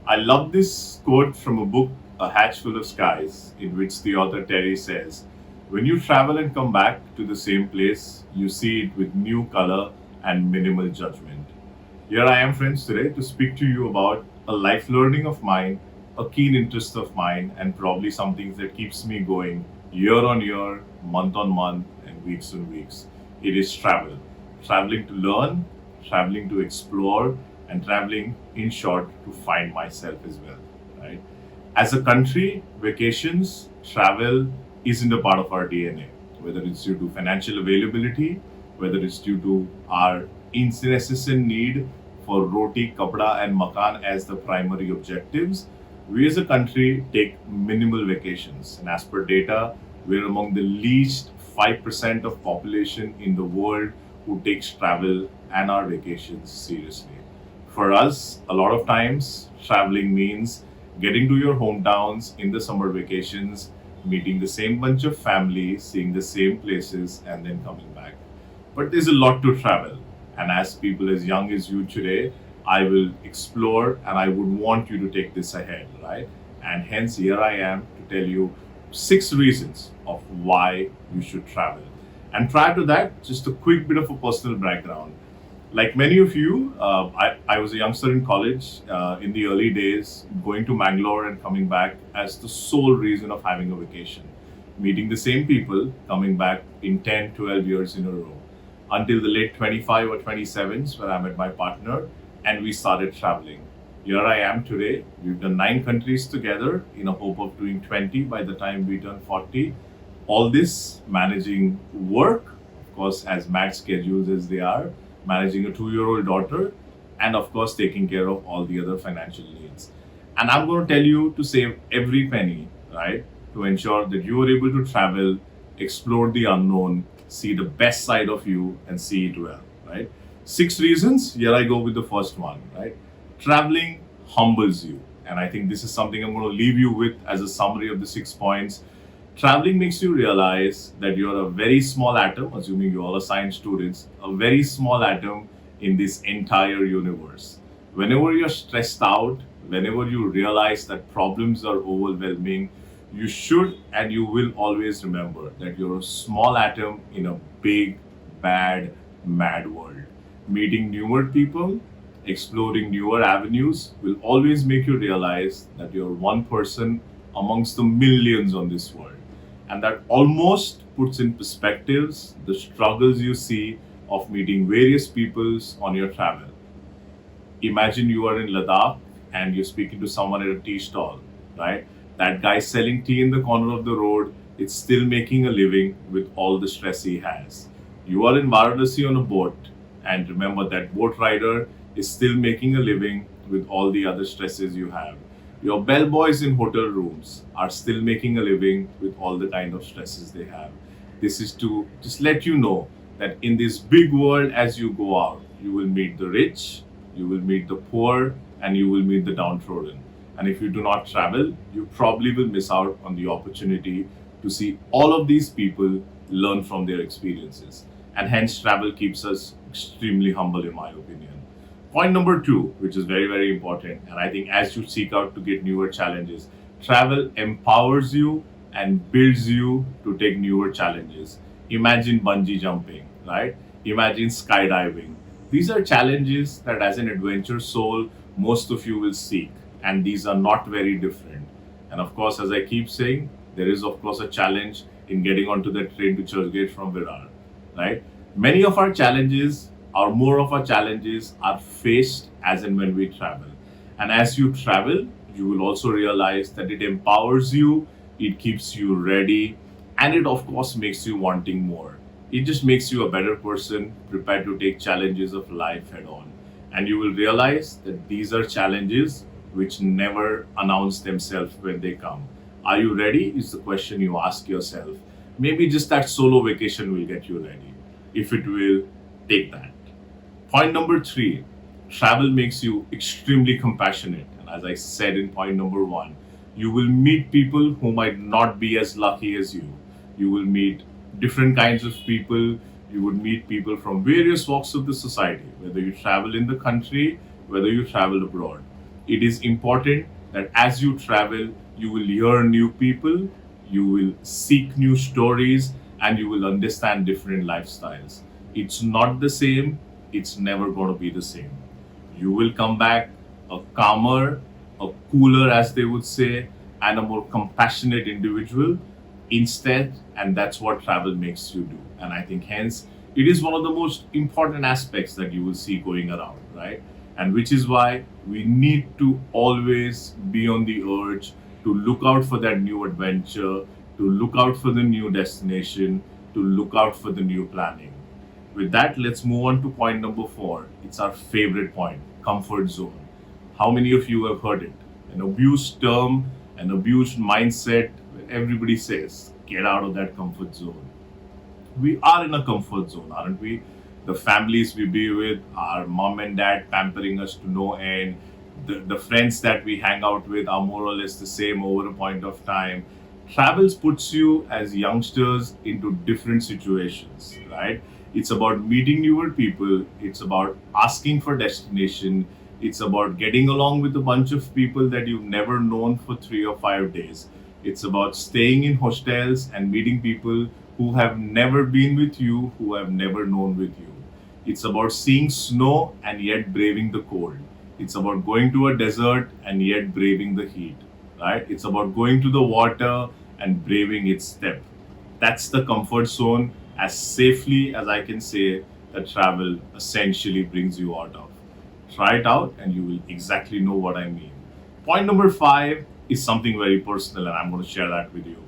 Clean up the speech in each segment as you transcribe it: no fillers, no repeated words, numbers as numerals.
I love this quote from a book, A Hatch Full of Skies, in which the author Terry says, when you travel and come back to the same place, you see it with new color and minimal judgment. Here I am, friends, today to speak to you about a life learning of mine, a keen interest of mine, and probably something that keeps me going year on year, month on month, and weeks on weeks. It is travel. Traveling to learn, traveling to explore, and traveling, in short, to find myself as well. Right? As a country, vacations, travel isn't a part of our DNA, whether it's due to financial availability, whether it's due to our incessant need for roti, kapda, and makan as the primary objectives. We as a country take minimal vacations, and as per data, we're among the least 5% of population in the world who takes travel and our vacations seriously. For us, a lot of times traveling means getting to your hometowns in the summer vacations, meeting the same bunch of family, seeing the same places, and then coming back. But there's a lot to travel. And as people as young as you today, I will explore and I would want you to take this ahead, right? And hence, here I am to tell you 6 reasons of why you should travel. And prior to that, just a quick bit of a personal background. Like many of you, I was a youngster in college in the early days, going to Mangalore and coming back as the sole reason of having a vacation. Meeting the same people, coming back in 10, 12 years in a row. Until the late 25 or 27s, where I met my partner and we started traveling. Here I am today. We've done 9 countries together in a hope of doing 20 by the time we turn 40. All this managing work, of course, as mad schedules as they are, managing a 2-year-old daughter, and of course, taking care of all the other financial needs. And I'm going to tell you to save every penny, right? To ensure that you are able to travel, explore the unknown, see the best side of you, and see it well, right? 6 reasons. Here I go with the first one, right? Traveling humbles you. And I think this is something I'm going to leave you with as a summary of the 6 points. Traveling makes you realize that you're a very small atom, assuming you all are science students, a very small atom in this entire universe. Whenever you're stressed out, whenever you realize that problems are overwhelming, you should and you will always remember that you're a small atom in a big, bad, mad world. Meeting newer people, exploring newer avenues will always make you realize that you're one person amongst the millions on this world. And that almost puts in perspectives the struggles you see of meeting various peoples on your travel. Imagine you are in Ladakh and you're speaking to someone at a tea stall, right? That guy selling tea in the corner of the road is still making a living with all the stress he has. You are in Varanasi on a boat, and remember that boat rider is still making a living with all the other stresses you have. Your bellboys in hotel rooms are still making a living with all the kind of stresses they have. This is to just let you know that in this big world, as you go out, you will meet the rich, you will meet the poor, and you will meet the downtrodden. And if you do not travel, you probably will miss out on the opportunity to see all of these people, learn from their experiences. And hence, travel keeps us extremely humble, in my opinion. Point number 2, which is very, very important, and I think as you seek out to get newer challenges, travel empowers you and builds you to take newer challenges. Imagine bungee jumping, right? Imagine skydiving. These are challenges that, as an adventure soul, most of you will seek, and these are not very different. And of course, as I keep saying, there is, of course, a challenge in getting onto the train to Churchgate from Virar, right? Many of our challenges, or more of our challenges, are faced as and when we travel. And as you travel, you will also realize that it empowers you, it keeps you ready, and it, of course, makes you wanting more. It just makes you a better person, prepared to take challenges of life head on. And you will realize that these are challenges which never announce themselves when they come. Are you ready? Is the question you ask yourself. Maybe just that solo vacation will get you ready. If it will, take that. Point number 3, travel makes you extremely compassionate. And as I said in point number 1, you will meet people who might not be as lucky as you. You will meet different kinds of people. You would meet people from various walks of the society, whether you travel in the country, whether you travel abroad. It is important that as you travel, you will hear new people, you will seek new stories, and you will understand different lifestyles. It's not the same, it's never going to be the same. You will come back a calmer, a cooler, as they would say, and a more compassionate individual instead. And that's what travel makes you do. And I think, hence, it is one of the most important aspects that you will see going around, right? And which is why we need to always be on the urge to look out for that new adventure, to look out for the new destination, to look out for the new planning. With that, let's move on to point number 4. It's our favorite point, comfort zone. How many of you have heard it? An abused term, an abused mindset where everybody says, get out of that comfort zone. We are in a comfort zone, aren't we? The families we be with, our mom and dad pampering us to no end, the friends that we hang out with are more or less the same over a point of time. Travels puts you as youngsters into different situations, right? It's about meeting newer people, it's about asking for destination, it's about getting along with a bunch of people that you've never known for 3 or 5 days. It's about staying in hostels and meeting people who have never been with you, who have never known with you. It's about seeing snow and yet braving the cold. It's about going to a desert and yet braving the heat, right? It's about going to the water and braving its depth. That's the comfort zone, as safely as I can say that travel essentially brings you out of. Try it out and you will exactly know what I mean. Point number 5 is something very personal, and I'm going to share that with you.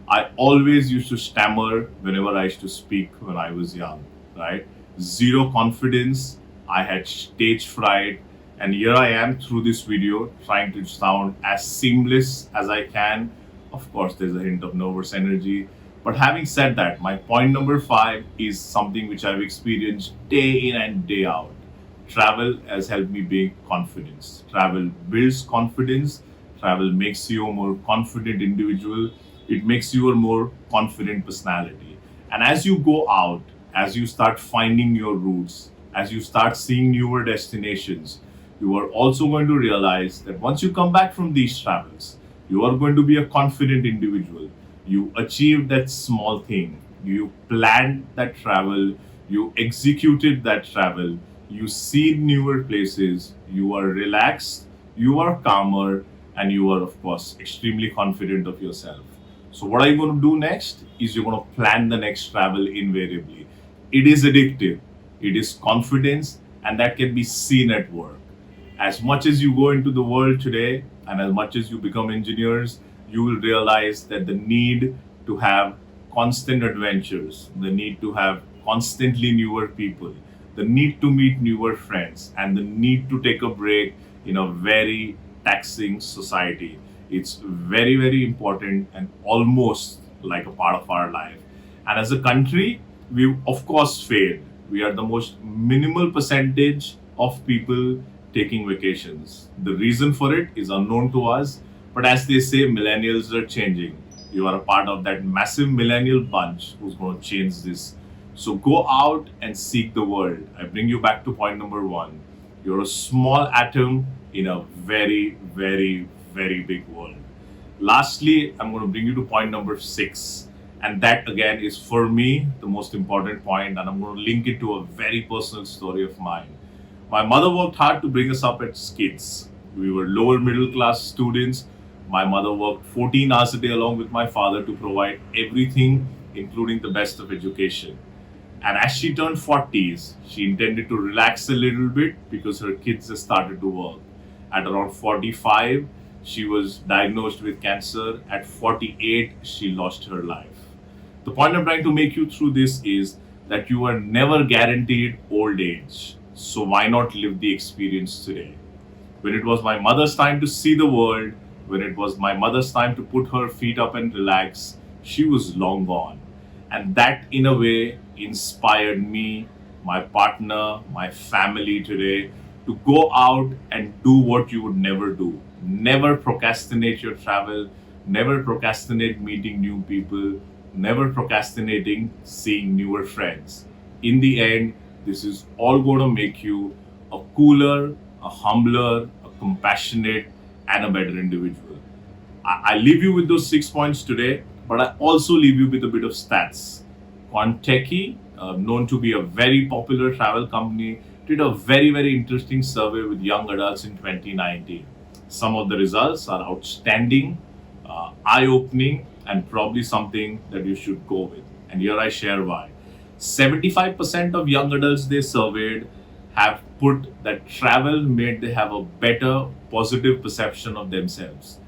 I always used to stammer whenever I used to speak when I was young, right? Zero confidence. I had stage fright. And here I am through this video trying to sound as seamless as I can. Of course, there's a hint of nervous energy. But having said that, my point number 5 is something which I've experienced day in and day out. Travel has helped me build confidence. Travel builds confidence. Travel makes you a more confident individual. It makes you a more confident personality. And as you go out, as you start finding your roots, as you start seeing newer destinations, you are also going to realize that once you come back from these travels, you are going to be a confident individual. You achieved that small thing. You planned that travel. You executed that travel. You see newer places. You are relaxed. You are calmer. And you are, of course, extremely confident of yourself. So what are you going to do next? Is you're going to plan the next travel invariably. It is addictive. It is confidence, and that can be seen at work. As much as you go into the world today, and as much as you become engineers, you will realize that the need to have constant adventures, the need to have constantly newer people, the need to meet newer friends, and the need to take a break in a very taxing society. It's very, very important and almost like a part of our life. And as a country, we of course failed. We are the most minimal percentage of people taking vacations. The reason for it is unknown to us, but as they say, millennials are changing. You are a part of that massive millennial bunch who's going to change this. So go out and seek the world. I bring you back to point number 1. You're a small atom in a very, very, very big world. Lastly, I'm going to bring you to point number 6. And that again is for me the most important point, and I'm going to link it to a very personal story of mine. My mother worked hard to bring us up as kids. We were lower middle class students. My mother worked 14 hours a day along with my father to provide everything, including the best of education. And as she turned 40s, she intended to relax a little bit because her kids had started to work. At around 45, she was diagnosed with cancer. At 48, she lost her life. The point I'm trying to make you through this is that you are never guaranteed old age. So why not live the experience today? When it was my mother's time to see the world, when it was my mother's time to put her feet up and relax, she was long gone. And that, in a way, inspired me, my partner, my family today to go out and do what you would never do. Never procrastinate your travel, never procrastinate meeting new people, never procrastinating seeing newer friends. In the end, this is all going to make you a cooler, a humbler, a compassionate, and a better individual. I leave you with those 6 points today, but I also leave you with a bit of stats. TEDxIE, known to be a very popular travel company, did a very, very interesting survey with young adults in 2019. Some of the results are outstanding, eye opening, and probably something that you should go with. And here I share why. 75% of young adults they surveyed have put that travel made they have a better positive perception of themselves.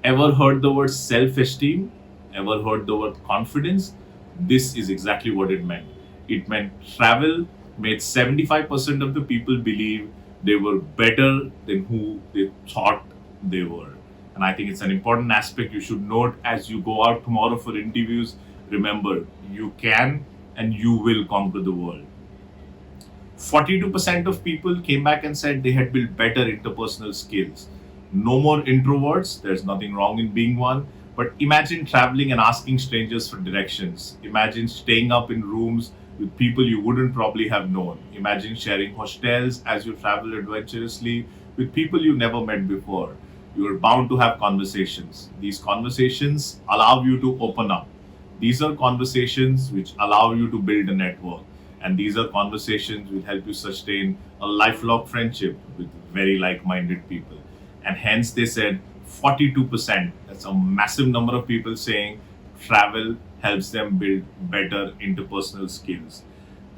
Ever heard the word self esteem? Ever heard the word confidence? This is exactly what it meant. It meant travel made 75% of the people believe they were better than who they thought they were. And I think it's an important aspect you should note as you go out tomorrow for interviews. Remember, you can and you will conquer the world. 42% of people came back and said they had built better interpersonal skills. No more introverts, there's nothing wrong in being one. But imagine traveling and asking strangers for directions. Imagine staying up in rooms with people you wouldn't probably have known. Imagine sharing hostels as you travel adventurously with people you never met before. You are bound to have conversations. These conversations allow you to open up. These are conversations which allow you to build a network. And these are conversations which help you sustain a lifelong friendship with very like minded people. And hence they said 42%, that's a massive number of people saying travel helps them build better interpersonal skills.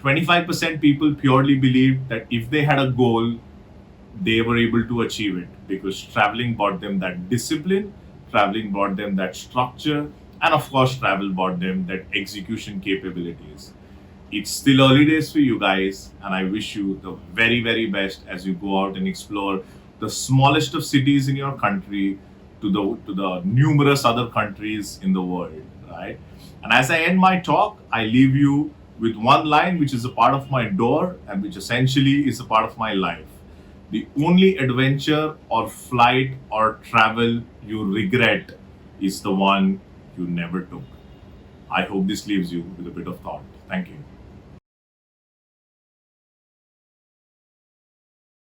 25% people purely believe that if they had a goal, they were able to achieve it because traveling brought them that discipline, traveling brought them that structure, and of course, travel brought them that execution capabilities. It's still early days for you guys, and I wish you the very, very best as you go out and explore the smallest of cities in your country to the numerous other countries in the world, right? And as I end my talk, I leave you with one line which is a part of my door and which essentially is a part of my life. The only adventure or flight or travel you regret is the one you never took. I hope this leaves you with a bit of thought. Thank you.